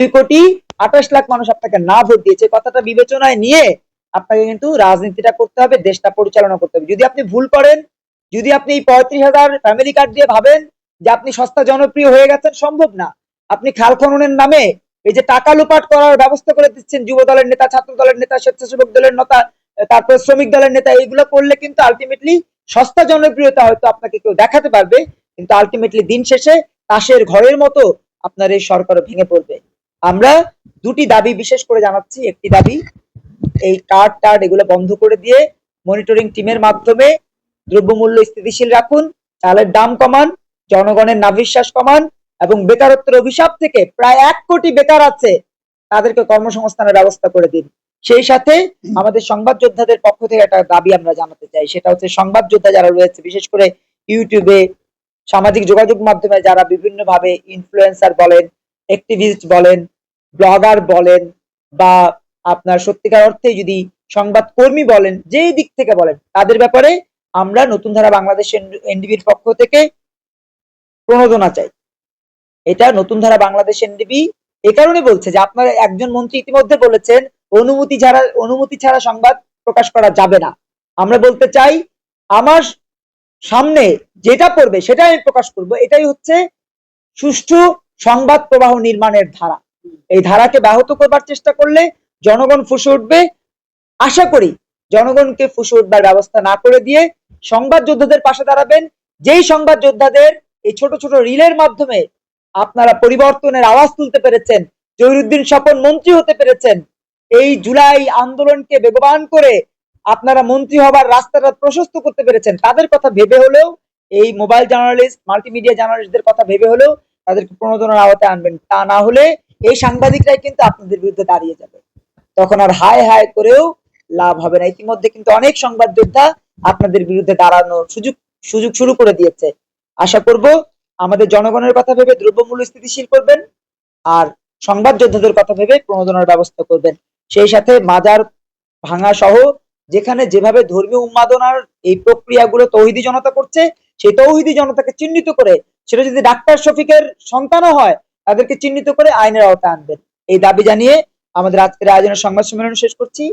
2,28,00,000 মানুষ আপনাকে না ভোট দিয়েছে, কথাটা বিবেচনায় নিয়ে আপনাকে কিন্তু রাজনীতিটা করতে হবে, দেশটা পরিচালনা করতে হবে। যদি আপনি ভুল করেন, যদি আপনি এই 35,000 ফ্যামিলি কার্ড দিয়ে ভাবেন যে আপনি সস্তা জনপ্রিয় হয়ে গেছেন, সম্ভব না। আপনি খাল খননের নামে এই যে টাকা লোপাট করার ব্যবস্থা করে দিচ্ছেন, যুব দলের নেতা, ছাত্র দলের নেতা, স্বেচ্ছাসেবক দলের নেতা, তারপর শ্রমিক দলের নেতা, এইগুলো করলে কিন্তু আলটিমেটলি সস্তা জনপ্রিয়তা হয়তো আপনাকে কেউ দেখাতে পারবে, কিন্তু আলটিমেটলি দিন শেষে তাসের ঘরের মতো আপনার এই সরকারও ভেঙে পড়বে। আমরা দুটি দাবি বিশেষ করে জানাচ্ছি। একটি দাবি, এই কার্ড টার্ড এগুলো বন্ধ করে দিয়ে মনিটরিং টিমের মাধ্যমে দ্রব্যমূল্য স্থিতিশীল রাখুন, চালের দাম কমান, জনগণের নাভিশ্বাস কমান, এবং বেকারত্বের অভিশাপ থেকে প্রায় 1 কোটি বেকার আছে, তাদেরকে কর্মসংস্থানের ব্যবস্থা করে দিন। সেই সাথে আমাদের সংবাদ যোদ্ধাদের পক্ষ থেকে একটা দাবি আমরা জানাতে চাই, সেটা হচ্ছে সংবাদ যোদ্ধা যারা রয়েছে, বিশেষ করে ইউটিউবে, সামাজিক যোগাযোগ মাধ্যমে যারা বিভিন্ন ভাবে ইনফ্লুয়েন্সার বলেন, অ্যাক্টিভিস্ট বলেন, ব্লগার বলেন, বা আপনার সত্যিকার অর্থে যদি সংবাদ কর্মী বলেন, যেই দিক থেকে বলেন, তাদের ব্যাপারে আমরা নতুন ধারা বাংলাদেশ এনডিবির পক্ষ থেকে প্রণোদনা চাই। এটা নতুন ধারা বাংলাদেশ এনডিবি এ কারণে বলছে যে আপনার একজন মন্ত্রী ইতিমধ্যে বলেছেন অনুমতি ছাড়া সংবাদ প্রকাশ করা যাবে না। আমরা বলতে চাই, আমার সামনে যেটা পড়বে সেটাই আমি প্রকাশ করব, এটাই হচ্ছে সুষ্ঠু সংবাদ প্রবাহ নির্মাণের ধারা। এই ধারাকে ব্যাহত করবার চেষ্টা করলে জনগণ ফুঁসে উঠবে। আশা করি জনগণকে ফুঁসে উঠবার ব্যবস্থা না করে দিয়ে সংবাদ যোদ্ধাদের পাশে দাঁড়াবেন, যেই সংবাদ যোদ্ধাদের এই ছোট ছোট রিলের মাধ্যমে আপনারা পরিবর্তনের আওয়াজ তুলতে পেরেছেন, জহিরুদ্দিন স্বপন মন্ত্রী হতে পেরেছেন, এই জুলাই আন্দোলনকে বেগবান করে আপনারা মন্ত্রী হবার রাস্তাটা প্রশস্ত করতে পেরেছেন, তাদের কথা ভেবে হলেও, এই মোবাইল জার্নালিস্ট, মাল্টিমিডিয়া জার্নালিস্টদের কথা ভেবে হলেও তাদেরকে প্রণোদনার আওতায় আনবেন। তা না হলে এই সাংবাদিকরাই কিন্তু আপনাদের বিরুদ্ধে দাঁড়িয়ে যাবে, তখন আর হায় হায় করেও লাভ হবে না। ইতিমধ্যে কিন্তু অনেক সংবাদ যোদ্ধা আপনাদের বিরুদ্ধে দাঁড়ানোর সুযোগ সুযোগ শুরু করে দিয়েছে। আশা করব আমাদের জনগণের কথা ভেবে দ্রব্যমূল্য স্থিতিশীল করবেন, আর সংবাদ যোদ্ধাদের কথা ভেবে প্রণোদনার ব্যবস্থা করবেন। সেই সাথে মাজার ভাঙা সহ যেখানে যেভাবে ধর্মীয় উন্মাদনার এই প্রক্রিয়াগুলো তৌহিদি জনতা করছে, সেই তৌহিদি জনতাকে চিহ্নিত করে, সেটা যদি ডাক্তার শফিকের সন্তানও হয়, তাদেরকে চিহ্নিত করে আইনের আওতায় আনবেন। এই দাবি জানিয়ে আমাদের আজকের আয়োজনের সংবাদ সম্মেলন শেষ করছি।